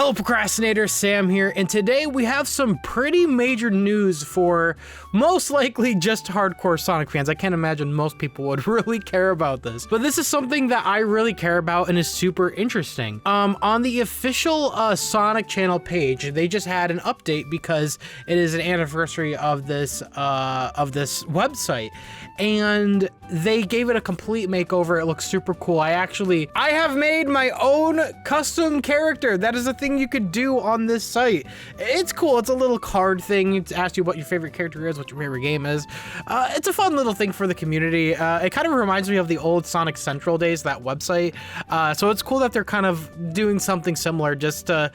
Hello procrastinators, Sam here, and today we have some pretty major news for most likely just hardcore Sonic fans. I can't imagine most people would really care about this, but this is something that I really care about and is super interesting. On the official Sonic channel page, they just had an update because it is an anniversary of this website, and they gave it a complete makeover. It looks super cool. I have made my own custom character. That is a thing you could do on this site. It's cool. It's a little card thing. It asks you what your favorite character is, what your favorite game is. It's a fun little thing for the community. It kind of reminds me of the old Sonic Central days, that website. So it's cool that they're kind of doing something similar just to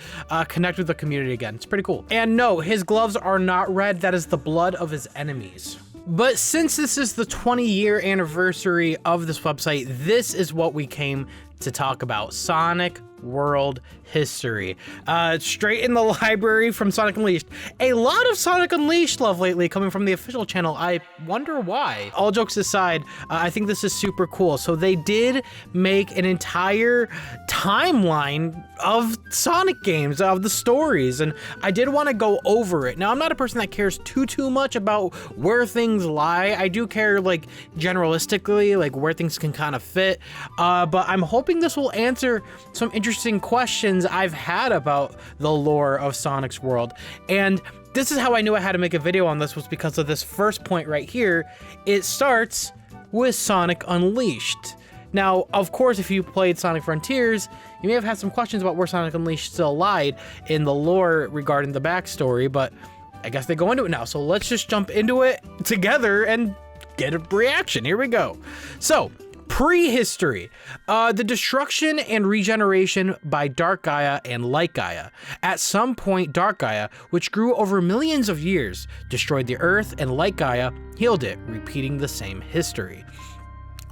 connect with the community again. It's pretty cool. And no, his gloves are not red. That is the blood of his enemies. But since this is the 20-year anniversary of this website, this is what we came to talk about: Sonic World history. Straight in the library from Sonic Unleashed. A lot of Sonic Unleashed love lately coming from the official channel. I wonder why. All jokes aside, I think this is super cool. So they did make an entire timeline of Sonic games, of the stories, and I did want to go over it. Now, I'm not a person that cares too much about where things lie. I do care, like, generalistically, like where things can kind of fit, but I'm hoping this will answer some interesting questions I've had about the lore of Sonic's world. And this is how I knew I had to make a video on this, was because of this first point right here. It starts with Sonic Unleashed. Now, of course, if you played Sonic Frontiers, you may have had some questions about where Sonic Unleashed still lied in the lore regarding the backstory, but I guess they go into it now. So let's just jump into it together and get a reaction. Here we go. So, prehistory, the destruction and regeneration by Dark Gaia and Light Gaia. At some point, Dark Gaia, which grew over millions of years, destroyed the Earth, and Light Gaia healed it, repeating the same history.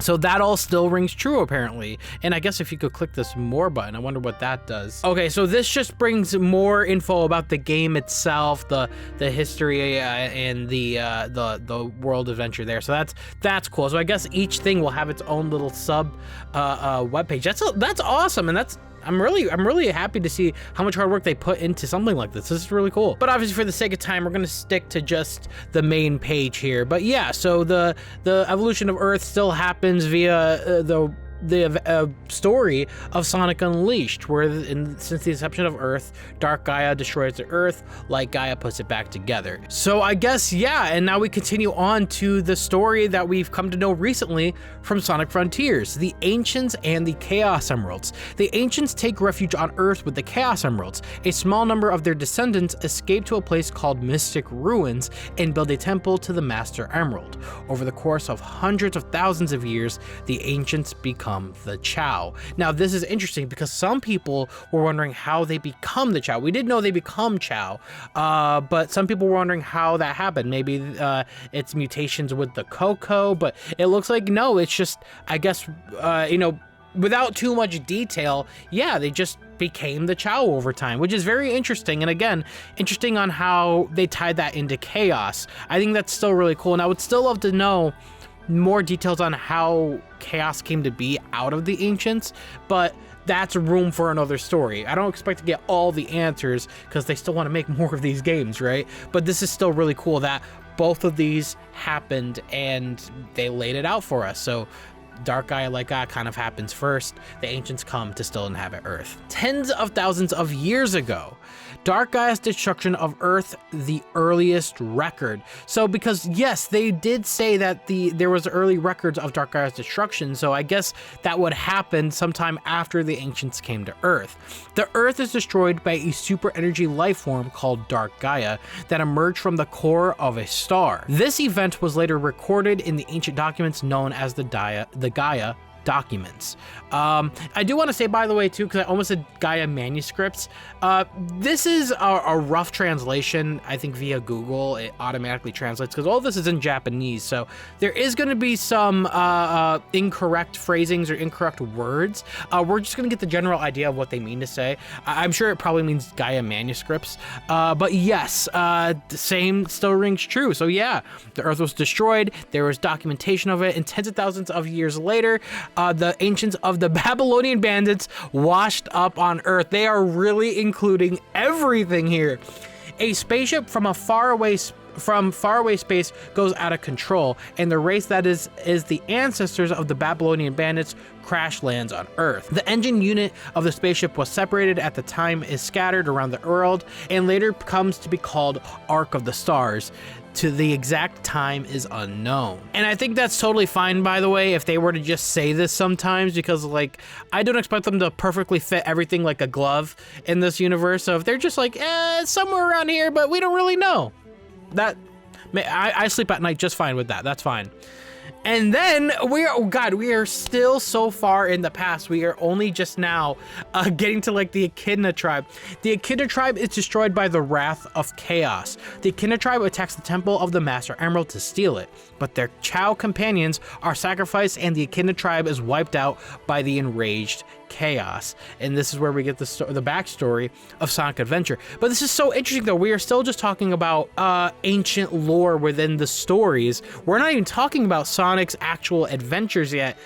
So that all still rings true, apparently. And I guess if you could click this more button, I wonder what that does. Okay, so this just brings more info about the game itself, the history, and the world adventure there. So that's cool. So I guess each thing will have its own little sub webpage. That's awesome, and I'm really happy to see how much hard work they put into something like this. This is really cool. But obviously, for the sake of time, we're gonna stick to just the main page here. But yeah, so the evolution of Earth still happens via the story of Sonic Unleashed, where since the inception of Earth, Dark Gaia destroys the Earth, Light Gaia puts it back together. So I guess, yeah, and now we continue on to the story that we've come to know recently from Sonic Frontiers, the Ancients and the Chaos Emeralds. The Ancients take refuge on Earth with the Chaos Emeralds. A small number of their descendants escape to a place called Mystic Ruins and build a temple to the Master Emerald. Over the course of hundreds of thousands of years, the Ancients become the Chao. Now, this is interesting because some people were wondering how they become the Chao. We did know they become Chao, but some people were wondering how that happened. Maybe it's mutations with the Coco, but it looks like no, it's just, I guess, without too much detail, yeah, they just became the Chao over time, which is very interesting. And again, interesting on how they tied that into chaos. I think that's still really cool. And I would still love to know more details on how chaos came to be out of the Ancients, but that's room for another story. I don't expect to get all the answers because they still want to make more of these games, right? But this is still really cool that both of these happened and they laid it out for us. So Dark Gaia, Light Gaia kind of happens first. The Ancients come to still inhabit Earth. Tens of thousands of years ago, Dark Gaia's destruction of Earth, the earliest record. So because yes, they did say that there was early records of Dark Gaia's destruction, so I guess that would happen sometime after the Ancients came to Earth. The Earth is destroyed by a super energy life form called Dark Gaia that emerged from the core of a star. This event was later recorded in the ancient documents known as the Gaia documents. I do want to say, by the way, too, because I almost said Gaia manuscripts, this is a rough translation. I think via Google it automatically translates because all this is in Japanese, so there is going to be some incorrect phrasings or incorrect words. We're just going to get the general idea of what they mean to say. I'm sure it probably means Gaia manuscripts, but yes, the same still rings true. So yeah, the Earth was destroyed, there was documentation of it, and tens of thousands of years later, the ancients of the Babylonian bandits washed up on Earth. They are really including everything here. A spaceship from faraway space goes out of control, and the race that is the ancestors of the Babylonian bandits crash lands on Earth. The engine unit of the spaceship was separated at the time, is scattered around the world, and later comes to be called Ark of the Stars. To the exact time is unknown. And I think that's totally fine, by the way, if they were to just say this sometimes, because like, I don't expect them to perfectly fit everything like a glove in this universe. So if they're just like, it's somewhere around here, but we don't really know. I sleep at night just fine with that. That's fine. And then we are still so far in the past. We are only just now getting to like the Echidna tribe. The Echidna tribe is destroyed by the wrath of chaos. The Echidna tribe attacks the temple of the Master Emerald to steal it, but their Chow companions are sacrificed and the Echidna tribe is wiped out by the enraged chaos. And this is where we get the backstory of Sonic Adventure. But this is so interesting though. We are still just talking about ancient lore within the stories. We're not even talking about Sonic's actual adventures yet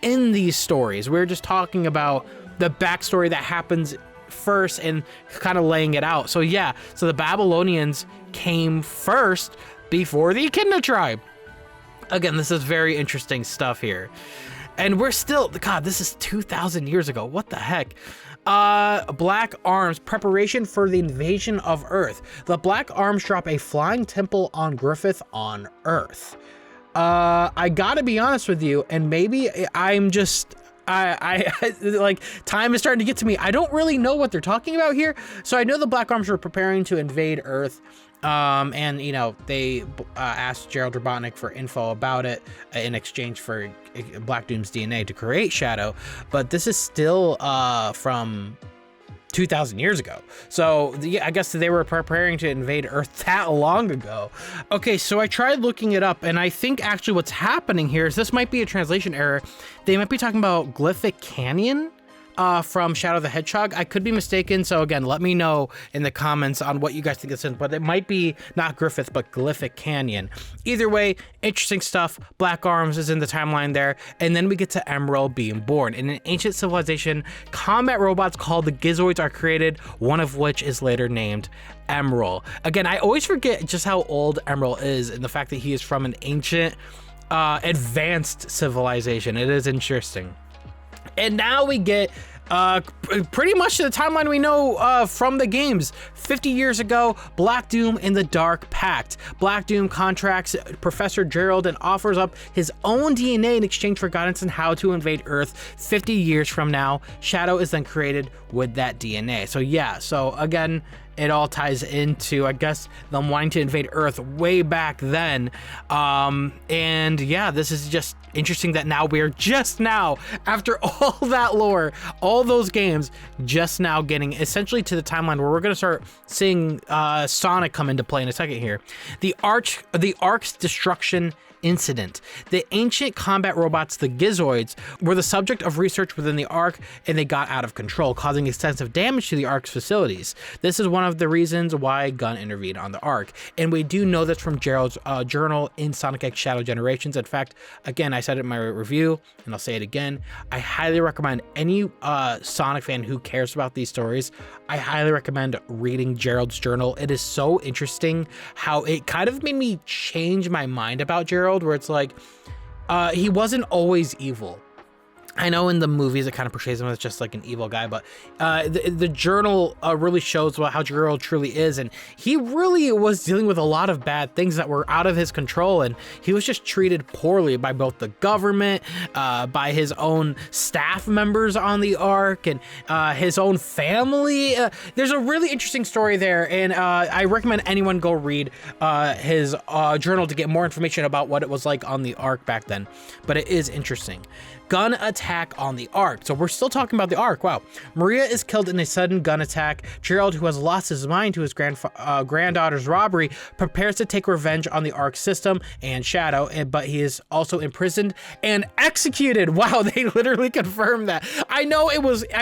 in these stories. We're just talking about the backstory that happens first and kind of laying it out. So yeah, so the Babylonians came first before the Echidna tribe. Again, this is very interesting stuff here. And we're still, God, this is 2,000 years ago. What the heck? Black Arms, preparation for the invasion of Earth. The Black Arms drop a flying temple on Griffith on Earth. I gotta be honest with you, and maybe I'm just, I like, time is starting to get to me. I don't really know what they're talking about here. So I know the Black Arms were preparing to invade Earth. And you know, they asked Gerald Robotnik for info about it in exchange for Black Doom's DNA to create Shadow, but this is still from 2,000 years ago. So yeah, I guess they were preparing to invade Earth that long ago. Okay, so I tried looking it up, and I think actually what's happening here is this might be a translation error. They might be talking about Glyphic Canyon from Shadow the Hedgehog. I could be mistaken, so again, let me know in the comments on what you guys think this is, but it might be not Griffith, but Glyphic Canyon. Either way, interesting stuff. Black Arms is in the timeline there, and then we get to Emerald being born. In an ancient civilization, combat robots called the Gizoids are created, one of which is later named Emerald. Again, I always forget just how old Emerald is, and the fact that he is from an ancient, advanced civilization. It is interesting. And now we get pretty much the timeline we know from the games. 50 years ago, Black Doom and the Dark Pact. Black Doom contracts Professor Gerald and offers up his own DNA in exchange for guidance on how to invade Earth. 50 years from now, Shadow is then created with that DNA. So yeah, so again, it all ties into, I guess, them wanting to invade Earth way back then. And yeah, this is just interesting that now we're just now, after all that lore, all those games, just now getting essentially to the timeline where we're going to start seeing Sonic come into play in a second here. The Ark's destruction incident. The ancient combat robots, the Gizoids, were the subject of research within the Ark, and they got out of control, causing extensive damage to the Ark's facilities. This is one of the reasons why Gunn intervened on the Ark, and we do know this from Gerald's journal in Sonic X Shadow Generations. In fact, again, I said it in my review, and I'll say it again, I highly recommend any Sonic fan who cares about these stories, I highly recommend reading Gerald's journal. It is so interesting how it kind of made me change my mind about Gerald, where it's like, he wasn't always evil. I know in the movies it kind of portrays him as just like an evil guy, but the journal really shows how Gerald truly is, and he really was dealing with a lot of bad things that were out of his control, and he was just treated poorly by both the government, by his own staff members on the Ark, and his own family. There's a really interesting story there, and I recommend anyone go read his journal to get more information about what it was like on the Ark back then, but it is interesting. Gun attack on the Ark. So we're still talking about the Ark. Wow. Maria is killed in a sudden gun attack. Gerald, who has lost his mind to his granddaughter's robbery, prepares to take revenge on the Ark system and Shadow, but he is also imprisoned and executed. Wow, they literally confirmed that. I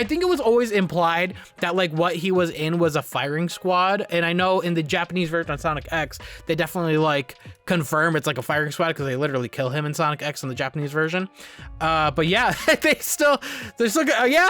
think it was always implied that like what he was in was a firing squad, and I know in the Japanese version of Sonic X, they definitely like confirm it's like a firing squad because they literally kill him in Sonic X in the Japanese version. But yeah,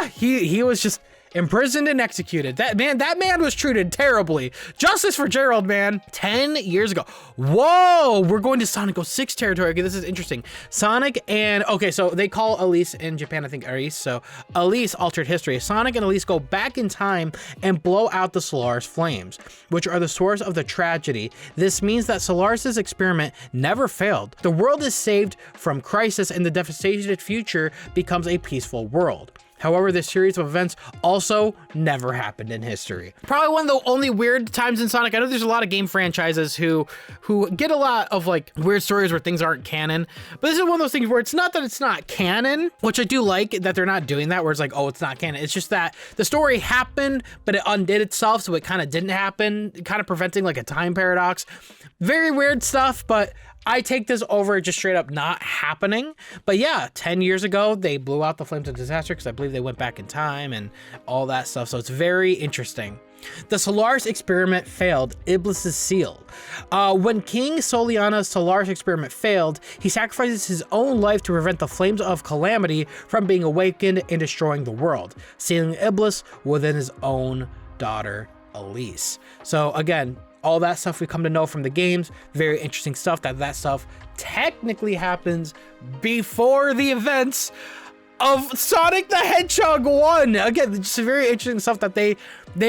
he was just imprisoned and executed. That man was treated terribly. Justice for Gerald, man. 10 years ago. Whoa, we're going to Sonic 06 territory. Okay, this is interesting. Sonic and, okay, so they call Elise in Japan, I think, Elise. So Elise altered history. Sonic and Elise go back in time and blow out the Solaris flames, which are the source of the tragedy. This means that Solaris's experiment never failed. The world is saved from crisis and the devastated future becomes a peaceful world. However, this series of events also never happened in history. Probably one of the only weird times in Sonic. I know there's a lot of game franchises who get a lot of like weird stories where things aren't canon, but this is one of those things where it's not that it's not canon, which I do like that they're not doing that, where it's like, oh, it's not canon. It's just that the story happened, but it undid itself, so it kind of didn't happen, kind of preventing like a time paradox. Very weird stuff, but I take this over just straight up not happening. But yeah, 10 years ago, they blew out the flames of disaster because I believe they went back in time and all that stuff. So it's very interesting. The Solaris experiment failed. Iblis is sealed. When King Soliana's Solaris experiment failed, he sacrifices his own life to prevent the flames of calamity from being awakened and destroying the world, sealing Iblis within his own daughter, Elise. So again, all that stuff we come to know from the games, very interesting stuff. That stuff technically happens before the events of Sonic the Hedgehog 1. Again, just very interesting stuff that they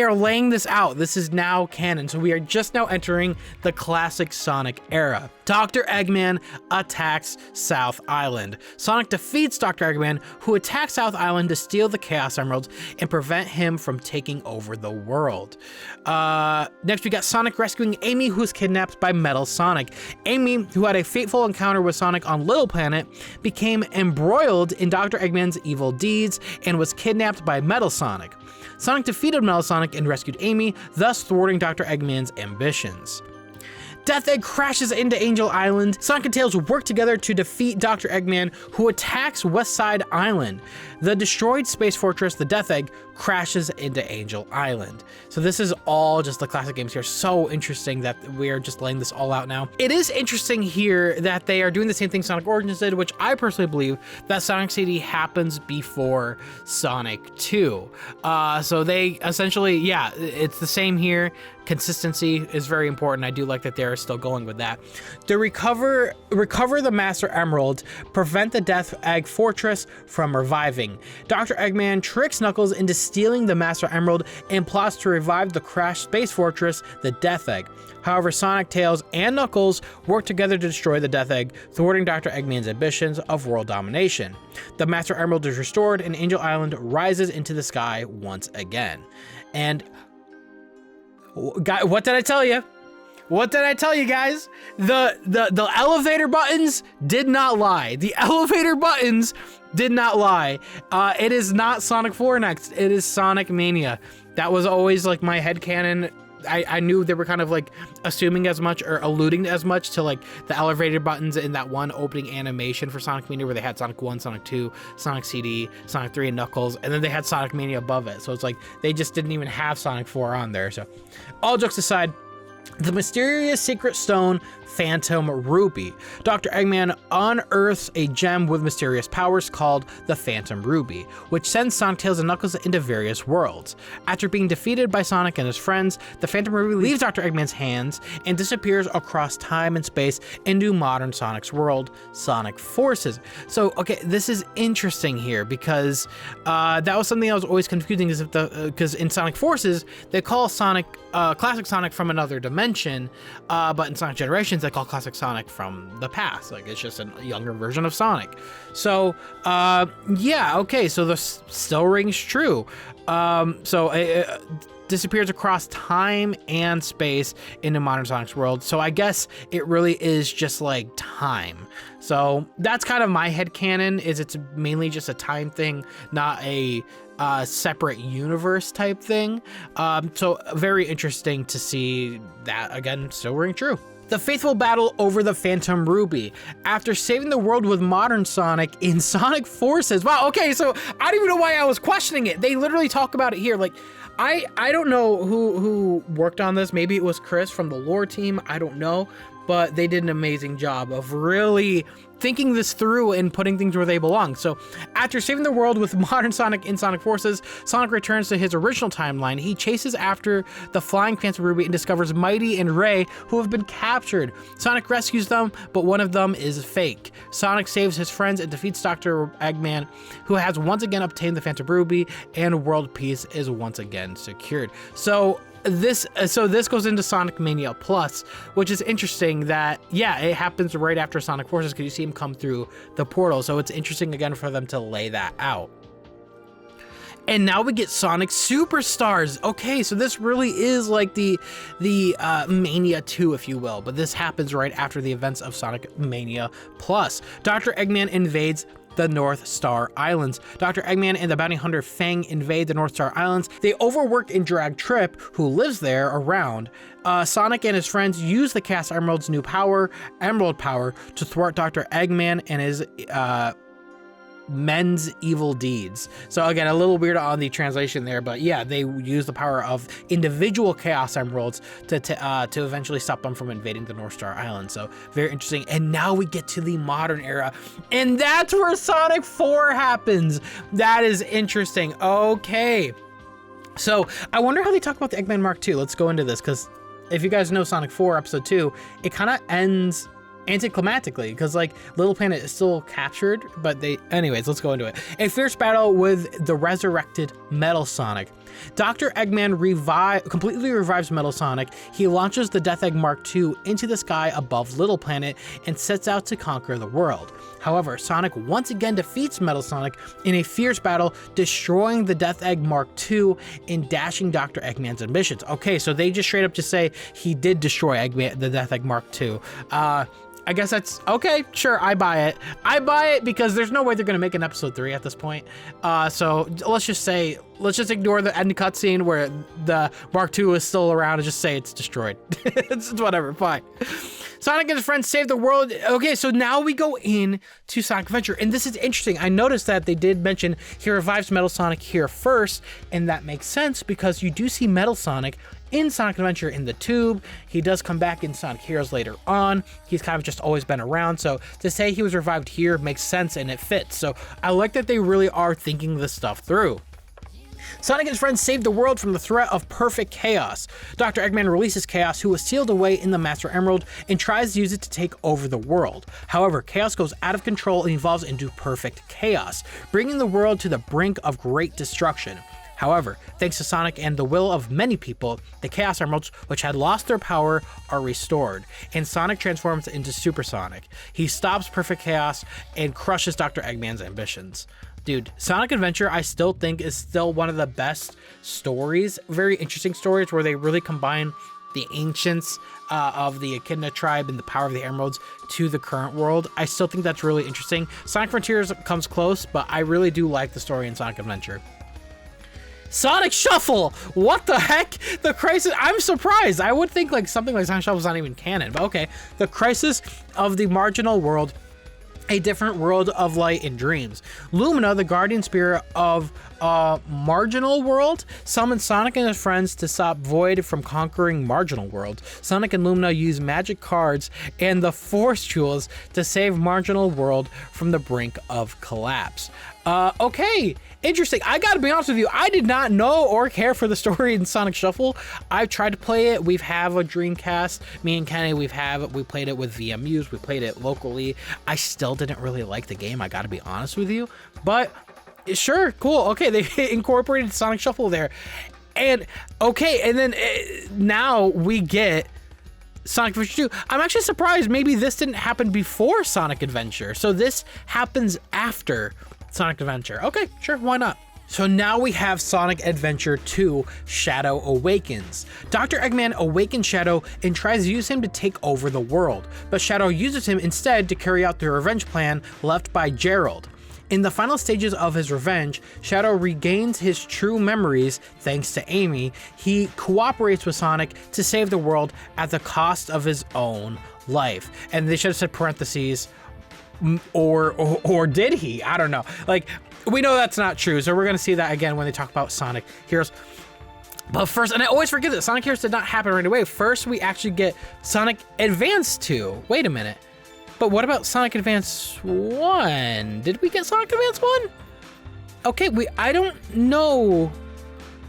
are laying this out. This is now canon. So we are just now entering the classic Sonic era. Dr. Eggman attacks South Island. Sonic defeats Dr. Eggman, who attacks South Island to steal the Chaos Emeralds and prevent him from taking over the world. Next, we got Sonic rescuing Amy, who was kidnapped by Metal Sonic. Amy, who had a fateful encounter with Sonic on Little Planet, became embroiled in Dr. Eggman's evil deeds and was kidnapped by Metal Sonic. Sonic defeated Metal Sonic and rescued Amy, thus thwarting Dr. Eggman's ambitions. Death Egg crashes into Angel Island. Sonic and Tails work together to defeat Dr. Eggman, who attacks West Side Island. The destroyed space fortress, the Death Egg, crashes into Angel Island. So this is all just the classic games here. So interesting that we are just laying this all out now. It is interesting here that they are doing the same thing Sonic Origins did, which I personally believe that Sonic CD happens before Sonic 2. So they essentially, yeah, it's the same here. Consistency is very important. I do like that they're still going with that. To recover the Master Emerald, prevent the Death Egg Fortress from reviving. Dr. Eggman tricks Knuckles into stealing the Master Emerald and plots to revive the crashed space fortress, the Death Egg. However, Sonic, Tails, and Knuckles work together to destroy the Death Egg, thwarting Dr. Eggman's ambitions of world domination. The Master Emerald is restored and Angel Island rises into the sky once again. And what did I tell you? What did I tell you guys? The elevator buttons did not lie. The elevator buttons did not lie. It is not Sonic 4 next. It is Sonic Mania. That was always like my headcanon. I knew they were kind of like assuming as much or alluding as much to like the elevator buttons in that one opening animation for Sonic Mania where they had Sonic 1, Sonic 2, Sonic CD, Sonic 3, and Knuckles, and then they had Sonic Mania above it. So it's like they just didn't even have Sonic 4 on there. So all jokes aside, the mysterious secret stone, Phantom Ruby. Dr. Eggman unearths a gem with mysterious powers called the Phantom Ruby, which sends Sonic, Tails, and Knuckles into various worlds. After being defeated by Sonic and his friends, the Phantom Ruby leaves Dr. Eggman's hands and disappears across time and space into modern Sonic's world, Sonic Forces. So, okay, this is interesting here because that was something that was always confusing, is because in Sonic Forces, they call Sonic classic Sonic from another dimension, but in Sonic Generations, they call classic Sonic from the past. Like, it's just a younger version of Sonic. So, yeah, okay, so this still rings true. So it disappears across time and space into modern Sonic's world. So I guess it really is just like time. So that's kind of my headcanon, is it's mainly just a time thing, not a separate universe type thing. So very interesting to see that, again, still ring true. The faithful battle over the Phantom Ruby. After saving the world with modern Sonic in Sonic Forces. Wow, okay, so I don't even know why I was questioning it. They literally talk about it here. Like, I don't know who worked on this. Maybe it was Chris from the lore team. I don't know. but they did an amazing job of really thinking this through and putting things where they belong. So after saving the world with modern Sonic and Sonic forces, Sonic returns to his original timeline. He chases after the flying Phantom Ruby and discovers Mighty and Ray, who have been captured. Sonic rescues them, but one of them is fake. Sonic saves his friends and defeats Dr. Eggman, who has once again obtained the Phantom Ruby, and world peace is once again secured. So this goes into Sonic Mania Plus, which is interesting that, yeah, it happens right after Sonic Forces because you see him come through the portal. So it's interesting again for them to lay that out. And now we get Sonic Superstars. Okay, so this really is like the Mania 2, if you will, but this happens right after the events of Sonic Mania Plus. Dr. Eggman invades the North Star Islands. Dr. Eggman and the bounty hunter Fang invade the North Star Islands. They overwork and drag Trip, who lives there, around. Sonic and his friends use the Chaos Emerald's new power, Emerald Power, to thwart Dr. Eggman and his men's evil deeds. So again, a little weird on the translation there, but yeah, they use the power of individual Chaos Emeralds to eventually stop them from invading the North Star Island. So very interesting. And now we get to the modern era, and that's where Sonic 4 happens. That is interesting. Okay. So I wonder how they talk about the Eggman Mark II. Let's go into this, because if you guys know Sonic 4 Episode 2, it kind of ends anticlimactically because like Little Planet is still captured, but anyways, let's go into it. A fierce battle with the resurrected Metal Sonic. Dr. Eggman completely revives Metal Sonic. He launches the Death Egg Mark II into the sky above Little Planet and sets out to conquer the world. However, Sonic once again defeats Metal Sonic in a fierce battle, destroying the Death Egg Mark II and dashing Dr. Eggman's ambitions. Okay, so they just straight up just say he did destroy the Death Egg Mark II. I guess that's okay. Sure, I buy it. I buy it because there's no way they're gonna make an episode 3 at this point. So let's just ignore the end cutscene where the Mark II is still around and just say it's destroyed. It's whatever, fine. Sonic and his friends save the world. Okay, so now we go in to Sonic Adventure, and this is interesting. I noticed that they did mention he revives Metal Sonic here first, and that makes sense because you do see Metal Sonic in Sonic Adventure in the tube. He does come back in Sonic Heroes later on. He's kind of just always been around, so to say he was revived here makes sense and it fits. So I like that they really are thinking this stuff through. Sonic and his friends save the world from the threat of perfect chaos. Dr. Eggman releases Chaos, who was sealed away in the Master Emerald, and tries to use it to take over the world. However, Chaos goes out of control and evolves into perfect chaos, bringing the world to the brink of great destruction. However, thanks to Sonic and the will of many people, the Chaos Emeralds, which had lost their power, are restored, and Sonic transforms into Super Sonic. He stops perfect chaos and crushes Dr. Eggman's ambitions. Dude, Sonic Adventure, I still think is still one of the best stories, very interesting stories where they really combine the ancients of the Echidna tribe and the power of the Emeralds to the current world. I still think that's really interesting. Sonic Frontiers comes close, but I really do like the story in Sonic Adventure. Sonic Shuffle! What the heck? The Crisis, I'm surprised. I would think like something like Sonic Shuffle is not even canon, but okay. The Crisis of the Marginal World, a different world of light and dreams. Lumina, the guardian spirit of Marginal World, summons Sonic and his friends to stop Void from conquering Marginal World. Sonic and Lumina use magic cards and the Force Jewels to save Marginal World from the brink of collapse. Okay, interesting. I gotta be honest with you, I did not know or care for the story in Sonic Shuffle. I've tried to play it. We have a Dreamcast. Me and Kenny, we played it with VMUs. We played it locally. I still didn't really like the game, I gotta be honest with you. But sure, cool. Okay, they incorporated Sonic Shuffle there. And okay, and then now we get Sonic Adventure 2. I'm actually surprised maybe this didn't happen before Sonic Adventure. So this happens after Sonic Adventure. Okay, sure, why not? So now we have Sonic Adventure 2, Shadow Awakens. Dr. Eggman awakens Shadow and tries to use him to take over the world, but Shadow uses him instead to carry out the revenge plan left by Gerald. In the final stages of his revenge, Shadow regains his true memories thanks to Amy. He cooperates with Sonic to save the world at the cost of his own life. And they should have said parentheses, or did he? I don't know. Like, we know that's not true, so we're gonna see that again when they talk about Sonic Heroes. But first, and I always forget that Sonic Heroes did not happen right away. First, we actually get Sonic Advance 2. Wait a minute. But what about Sonic Advance 1? Did we get Sonic Advance 1? Okay, I don't know.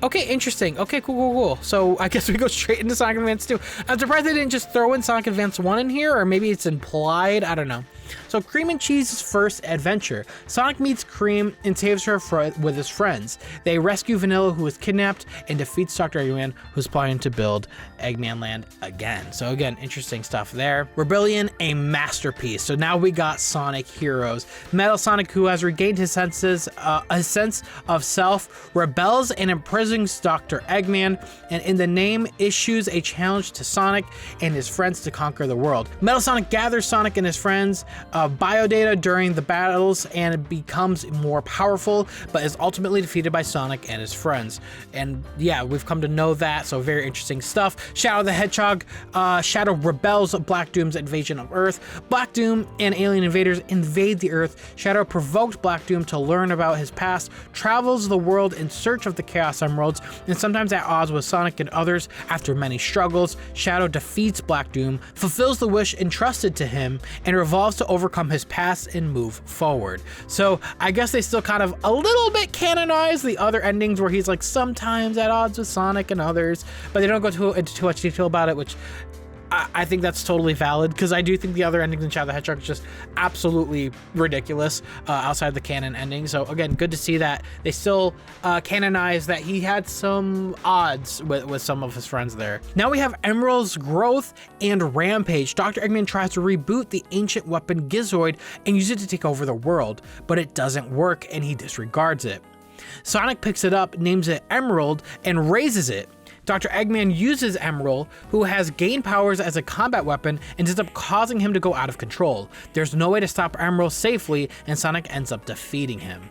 Okay, interesting. Okay, cool. So I guess we go straight into Sonic Advance 2. I'm surprised they didn't just throw in Sonic Advance 1 in here, or maybe it's implied. I don't know. So Cream and Cheese's first adventure. Sonic meets Cream and saves her with his friends. They rescue Vanilla, who is kidnapped, and defeats Dr. Eggman, who's planning to build Eggman Land again. So again, interesting stuff there. Rebellion, a masterpiece. So now we got Sonic Heroes. Metal Sonic, who has regained his sense of self, rebels and imprisons Dr. Eggman, and in the name issues a challenge to Sonic and his friends to conquer the world. Metal Sonic gathers Sonic and his friends biodata during the battles and becomes more powerful, but is ultimately defeated by Sonic and his friends. And yeah, we've come to know that, so very interesting stuff. Shadow the Hedgehog, Shadow rebels Black Doom's invasion of Earth. Black Doom and alien invaders invade the Earth. Shadow provoked Black Doom to learn about his past, travels the world in search of the Chaos Emeralds, and sometimes at odds with Sonic and others. After many struggles, Shadow defeats Black Doom, fulfills the wish entrusted to him, and revolves to overcome his past and move forward. So I guess they still kind of a little bit canonize the other endings where he's like sometimes at odds with Sonic and others, but they don't go into too much detail about it, which I think that's totally valid, because I do think the other endings in Shadow the Hedgehog is just absolutely ridiculous outside the canon ending. So again, good to see that they still canonize that he had some odds with some of his friends there. Now we have Emerald's growth and Rampage. Dr. Eggman tries to reboot the ancient weapon Gizoid and use it to take over the world, but it doesn't work and he disregards it. Sonic picks it up, names it Emerald, and raises it. Dr. Eggman uses Emerald, who has gained powers as a combat weapon, and ends up causing him to go out of control. There's no way to stop Emerald safely, and Sonic ends up defeating him.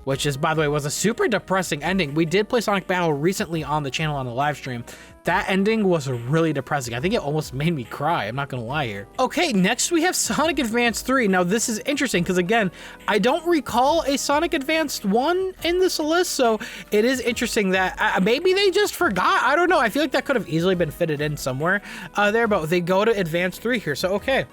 Which is, by the way, was a super depressing ending. We did play Sonic Battle recently on the channel on the live stream. That ending was really depressing. I think it almost made me cry. I'm not gonna lie here. Okay, next we have Sonic Advance 3. Now this is interesting because again, I don't recall a Sonic Advance 1 in this list, so it is interesting that maybe they just forgot. I don't know. I feel like that could have easily been fitted in somewhere there, but they go to Advance 3 here. So okay,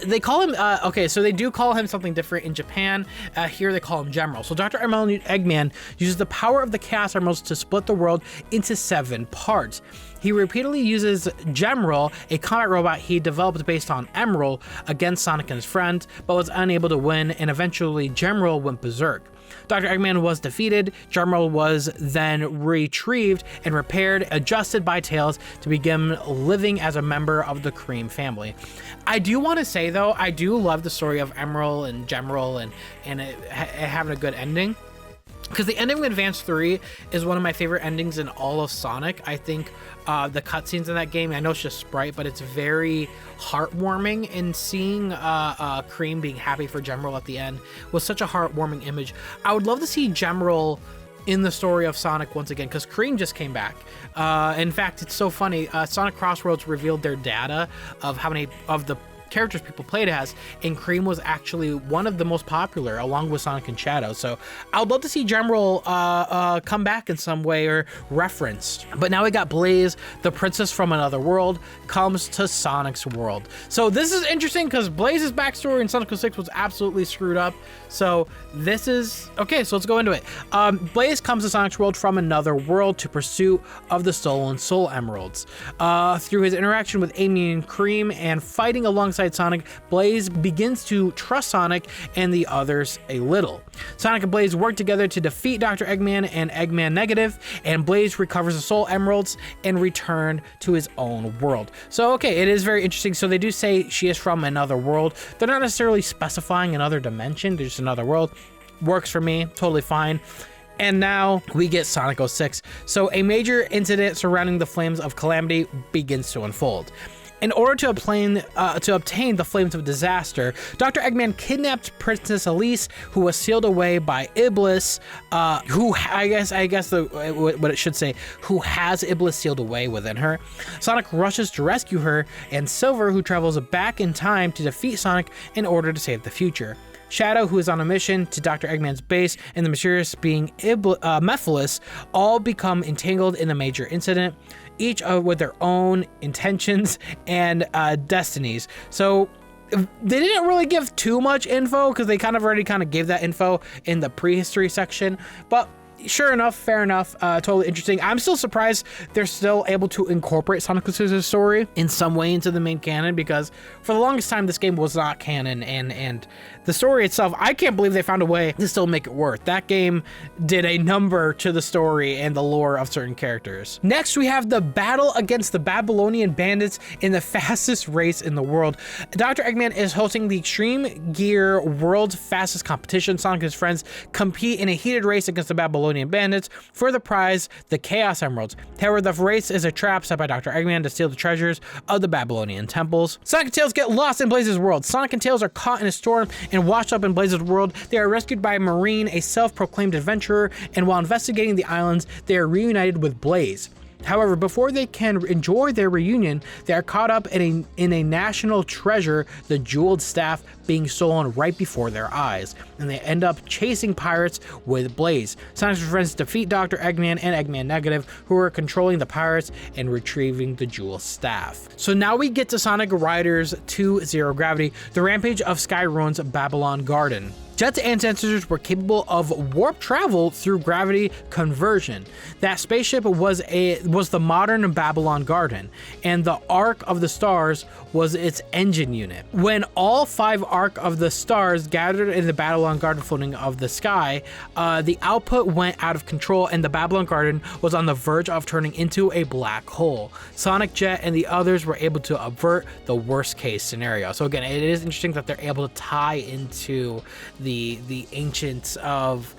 they call him. Okay, so they do call him something different in Japan. Here they call him General. So Dr. Eggman uses the power of the Chaos Emeralds to split the world into 7 parts. He repeatedly uses General, a combat robot he developed based on Emerald, against Sonic and his friends, but was unable to win, and eventually General went berserk. Dr. Eggman was defeated. General was then retrieved and repaired, adjusted by Tails to begin living as a member of the Cream family. I do want to say though, I do love the story of Emerald and General and it having a good ending. Because the ending of Advance 3 is one of my favorite endings in all of Sonic. I think the cutscenes in that game, I know it's just Sprite, but it's very heartwarming, and seeing Cream being happy for General at the end was such a heartwarming image. I would love to see General in the story of Sonic once again, because Cream just came back. In fact, it's so funny. Sonic Crossroads revealed their data of how many of the characters people played as, and Cream was actually one of the most popular along with Sonic and Shadow. So I would love to see General come back in some way or referenced. But now we got Blaze, the princess from another world, comes to Sonic's world. So this is interesting because Blaze's backstory in Sonic 06 was absolutely screwed up. So this is okay, so let's go into it. Blaze comes to Sonic's world from another world to pursuit of the stolen Soul Emeralds. Through his interaction with Amy and Cream and fighting alongside Sonic, Blaze begins to trust Sonic and the others a little. Sonic and Blaze work together to defeat Dr. Eggman and Eggman Negative, and Blaze recovers the Soul Emeralds and return to his own world. So okay, it is very interesting. So they do say she is from another world. They're not necessarily specifying another dimension, they're just another world. Works for me, totally fine. And now we get Sonic 06. So a major incident surrounding the Flames of Calamity begins to unfold. In order to obtain the Flames of Disaster, Dr. Eggman kidnapped Princess Elise, who was sealed away by Iblis, who I guess what it should say, who has Iblis sealed away within her. Sonic rushes to rescue her, and Silver, who travels back in time to defeat Sonic in order to save the future. Shadow, who is on a mission to Dr. Eggman's base, and the mysterious being Mephiles all become entangled in the major incident, each with their own intentions and destinies. So they didn't really give too much info because they already gave that info in the prehistory section, but sure enough, fair enough, totally interesting. I'm still surprised they're still able to incorporate Sonic's story in some way into the main canon, because for the longest time this game was not canon, and the story itself, I can't believe they found a way to still make it work. That game did a number to the story and the lore of certain characters. Next, we have the battle against the Babylonian bandits in the fastest race in the world. Dr. Eggman is hosting the Extreme Gear World's Fastest Competition. Sonic and his friends compete in a heated race against the Babylonian bandits for the prize, the Chaos Emeralds. However, the race is a trap set by Dr. Eggman to steal the treasures of the Babylonian temples. Sonic and Tails get lost in Blaze's world. Sonic and Tails are caught in a storm and washed up in Blaze's world. They are rescued by a Marine, a self-proclaimed adventurer, and while investigating the islands, they are reunited with Blaze. However, before they can enjoy their reunion, they are caught up in a national treasure, the jeweled staff, being stolen right before their eyes, and they end up chasing pirates with Blaze. Sonic's friends defeat Dr. Eggman and Eggman Negative, who are controlling the pirates and retrieving the jewel staff. So now we get to Sonic Riders 2 Zero Gravity, the Rampage of Sky Ruins Babylon Garden. Jet's ancestors were capable of warp travel through gravity conversion. That spaceship was the modern Babylon Garden, and the Arc of the Stars was its engine unit. When all 5 Arc of the Stars gathered in the Babylon Garden floating of the sky, the output went out of control, and the Babylon Garden was on the verge of turning into a black hole. Sonic, Jet, and the others were able to avert the worst case scenario. So again, it is interesting that they're able to tie into the ancients of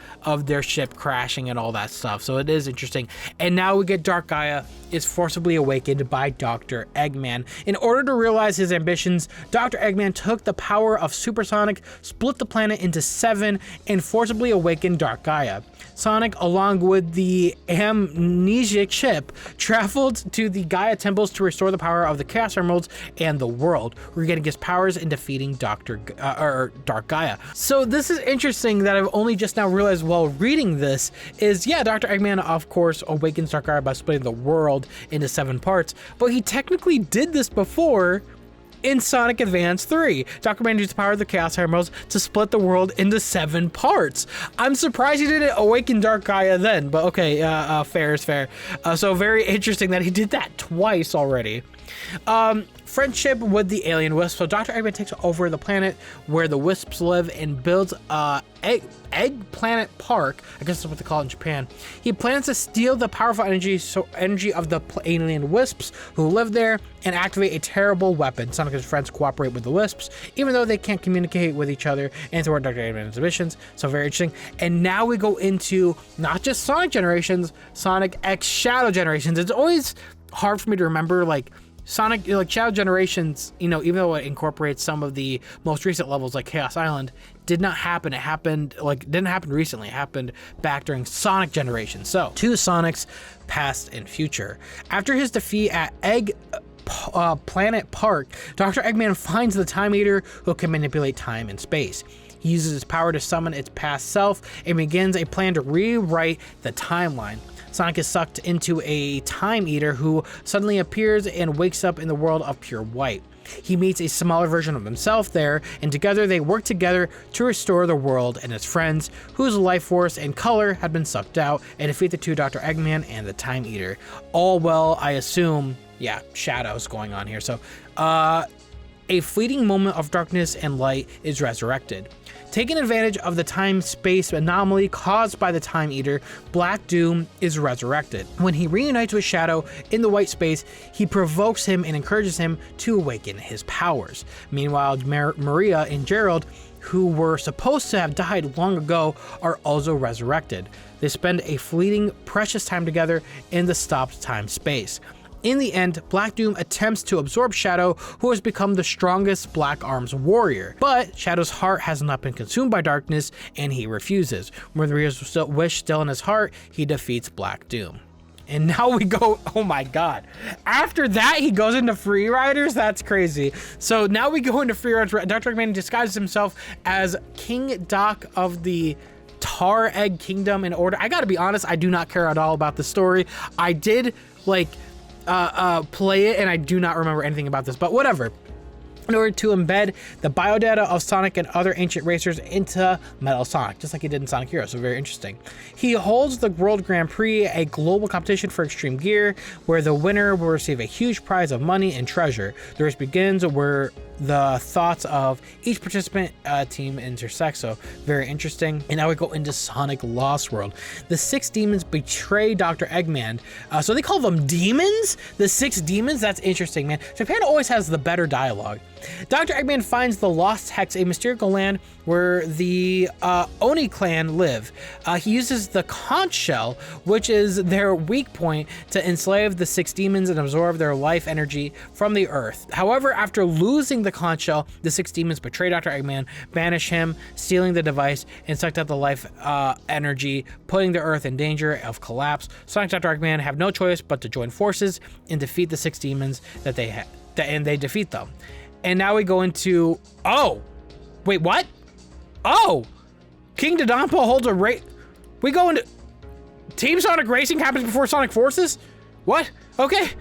their ship crashing and all that stuff. So it is interesting. And now we get Dark Gaia is forcibly awakened by Dr. Eggman. In order to realize his ambitions, Dr. Eggman took the power of Supersonic, split the planet into 7, and forcibly awakened Dark Gaia. Sonic, along with the amnesiac ship, traveled to the Gaia temples to restore the power of the Chaos Emeralds and the world, regaining his powers and defeating Dark Gaia. So this is interesting that I've only just now realized while reading this is, yeah, Dr. Eggman, of course, awakens Dark Gaia by splitting the world into 7 parts, but he technically did this before in Sonic Advance 3. Dr. Eggman used the power of the Chaos Emeralds to split the world into 7 parts. I'm surprised he didn't awaken Dark Gaia then, but okay, fair is fair. So very interesting that he did that twice already. Friendship with the alien wisp. So Dr. Eggman takes over the planet where the wisps live and builds Egg Planet Park. I guess that's what they call it in Japan. He plans to steal the powerful energy of the alien wisps who live there and activate a terrible weapon. Sonic and his friends cooperate with the wisps, even though they can't communicate with each other and thwart Dr. Eggman's missions. So very interesting. And now we go into not just Sonic Generations, Sonic X Shadow Generations. It's always hard for me to remember, like, Sonic, like Shadow Generations, you know, even though it incorporates some of the most recent levels like Chaos Island, did not happen. It happened, didn't happen recently. It happened back during Sonic Generations. So, 2 Sonics, past and future. After his defeat at Egg Planet Park, Dr. Eggman finds the Time Eater who can manipulate time and space. He uses his power to summon its past self and begins a plan to rewrite the timeline. Sonic is sucked into a Time Eater who suddenly appears and wakes up in the world of pure white. He meets a smaller version of himself there, and together they work together to restore the world and his friends, whose life force and color had been sucked out, and defeat the 2 Dr. Eggman and the Time Eater. All well, I assume, yeah, shadows going on here. So, a fleeting moment of darkness and light is resurrected. Taking advantage of the time-space anomaly caused by the Time Eater, Black Doom is resurrected. When he reunites with Shadow in the white space, he provokes him and encourages him to awaken his powers. Meanwhile, Maria and Gerald, who were supposed to have died long ago, are also resurrected. They spend a fleeting, precious time together in the stopped time-space. In the end, Black Doom attempts to absorb Shadow, who has become the strongest Black Arms warrior. But Shadow's heart has not been consumed by darkness, and he refuses. With Maria's wish still in his heart, he defeats Black Doom. And now we go, oh my God. After that, he goes into Free Riders? That's crazy. So now we go into Free Riders. Dr. Eggman disguises himself as King Doc of the Tar Egg Kingdom in order. I gotta be honest, I do not care at all about the story. I did like play it and I do not remember anything about this, but whatever. In order to embed the biodata of Sonic and other ancient racers into Metal Sonic, just like he did in Sonic Heroes, so very interesting. He holds the World Grand Prix, a global competition for extreme gear, where the winner will receive a huge prize of money and treasure. The race begins where the thoughts of each participant team intersect, so very interesting. And now we go into Sonic Lost World. The 6 demons betray Dr. Eggman. So they call them demons? The 6 demons? That's interesting, man. Japan always has the better dialogue. Dr. Eggman finds the Lost Hex, a mysterious land where the Oni clan live. He uses the conch shell, which is their weak point, to enslave the 6 demons and absorb their life energy from the earth. However, after losing the conch shell, the 6 demons betray Dr. Eggman, banish him, stealing the device, and sucked out the life energy, putting the earth in danger of collapse. Sonic and Dr. Eggman have no choice but to join forces and defeat the 6 demons that they had, and they defeat them. And now we go into, oh, wait, what? Oh, King Dodonpa holds a race. We go into Team Sonic Racing happens before Sonic Forces? What? Okay.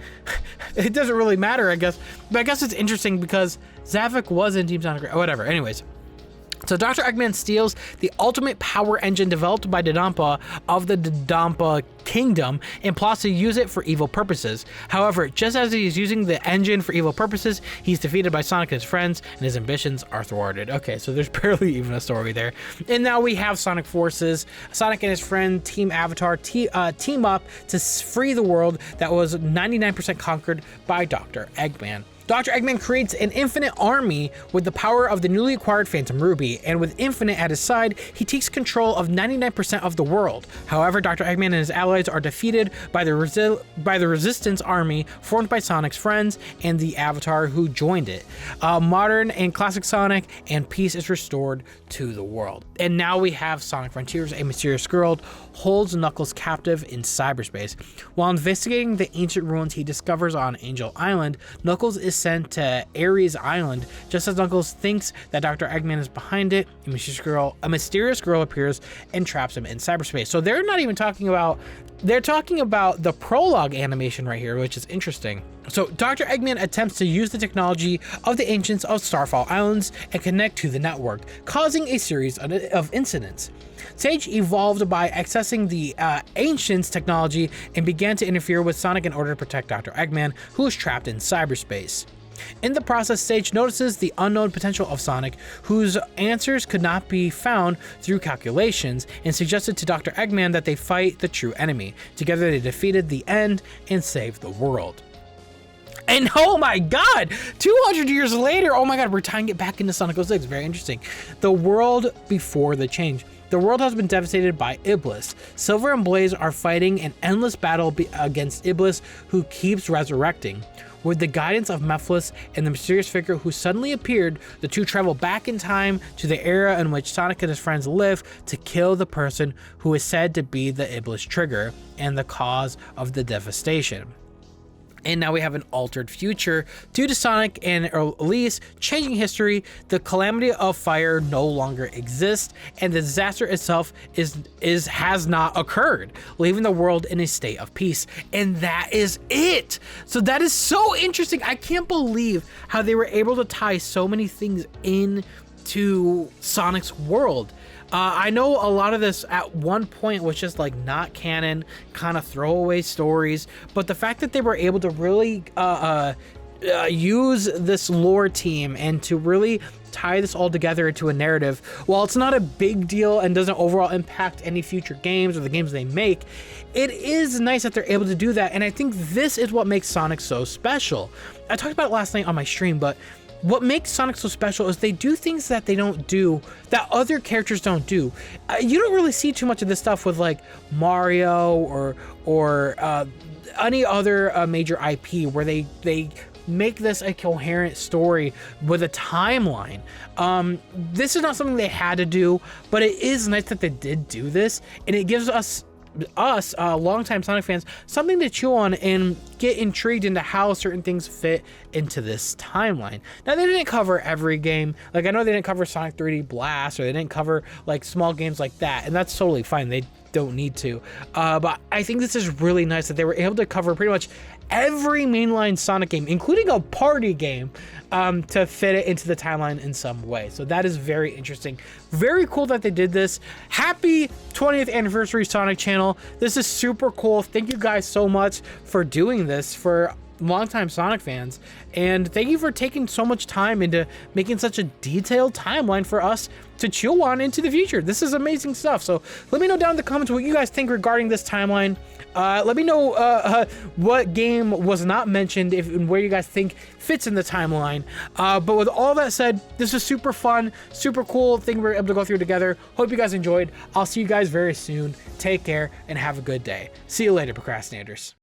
It doesn't really matter, I guess. But I guess it's interesting because Zavik was in Team Sonic, whatever. Anyways. So Dr. Eggman steals the ultimate power engine developed by Dodonpa of the Dodonpa Kingdom and plots to use it for evil purposes. However, just as he is using the engine for evil purposes, he's defeated by Sonic and his friends, and his ambitions are thwarted. Okay, so there's barely even a story there. And now we have Sonic Forces. Sonic and his friend Team Avatar team up to free the world that was 99% conquered by Dr. Eggman. Dr. Eggman creates an infinite army with the power of the newly acquired Phantom Ruby, and with Infinite at his side, he takes control of 99% of the world. However, Dr. Eggman and his allies are defeated by the Resistance army formed by Sonic's friends and the Avatar who joined it. Modern and classic Sonic, and peace is restored to the world. And now we have Sonic Frontiers. A mysterious girl holds Knuckles captive in cyberspace. While investigating the ancient ruins he discovers on Angel Island, Knuckles is sent to Ares Island. Just as Knuckles thinks that Dr. Eggman is behind it, a mysterious girl appears and traps him in cyberspace. So they're not even talking about, they're talking about the prologue animation right here, which is interesting. So Dr. Eggman attempts to use the technology of the ancients of Starfall Islands and connect to the network, causing a series of incidents. Sage evolved by accessing the ancients' technology and began to interfere with Sonic in order to protect Dr. Eggman, who is trapped in cyberspace. In the process, Sage notices the unknown potential of Sonic, whose answers could not be found through calculations, and suggested to Dr. Eggman that they fight the true enemy. Together they defeated the End and saved the world. And oh my God, 200 years later, oh my God, we're tying it back into Sonic 06. Very interesting. The world before the change. The world has been devastated by Iblis. Silver and Blaze are fighting an endless battle against Iblis, who keeps resurrecting. With the guidance of Mephiles and the mysterious figure who suddenly appeared, the two travel back in time to the era in which Sonic and his friends live to kill the person who is said to be the Iblis trigger and the cause of the devastation. And now we have an altered future. Due to Sonic and Elise changing history, the calamity of fire no longer exists, and the disaster itself has not occurred, leaving the world in a state of peace. And that is it. So that is so interesting. I can't believe how they were able to tie so many things into Sonic's world. I know a lot of this at one point was just like not canon, kind of throwaway stories, but the fact that they were able to really use this lore team and to really tie this all together into a narrative, while it's not a big deal and doesn't overall impact any future games or the games they make, it is nice that they're able to do that. And I think this is what makes Sonic so special. I talked about it last night on my stream, but what makes Sonic so special is they do things that they don't do, that other characters don't do. You don't really see too much of this stuff with like Mario or any other major IP where they make this a coherent story with a timeline. This is not something they had to do, but it is nice that they did do this, and it gives us us, longtime Sonic fans, something to chew on and get intrigued into how certain things fit into this timeline. Now, they didn't cover every game. Like, I know they didn't cover Sonic 3D Blast, or they didn't cover like small games like that, and that's totally fine. They don't need to. But I think this is really nice that they were able to cover pretty much every mainline Sonic game, including a party game, to fit it into the timeline in some way. So that is very interesting. Very cool that they did this. Happy 20th anniversary Sonic channel. This is super cool. Thank you guys so much for doing this for longtime Sonic fans, and thank you for taking so much time into making such a detailed timeline for us to chew on into the future. This is amazing stuff. So let me know down in the comments what you guys think regarding this timeline. Let me know what game was not mentioned, and where you guys think fits in the timeline. But with all that said, this was super fun, super cool thing we were able to go through together. Hope you guys enjoyed. I'll see you guys very soon. Take care and have a good day. See you later, procrastinators.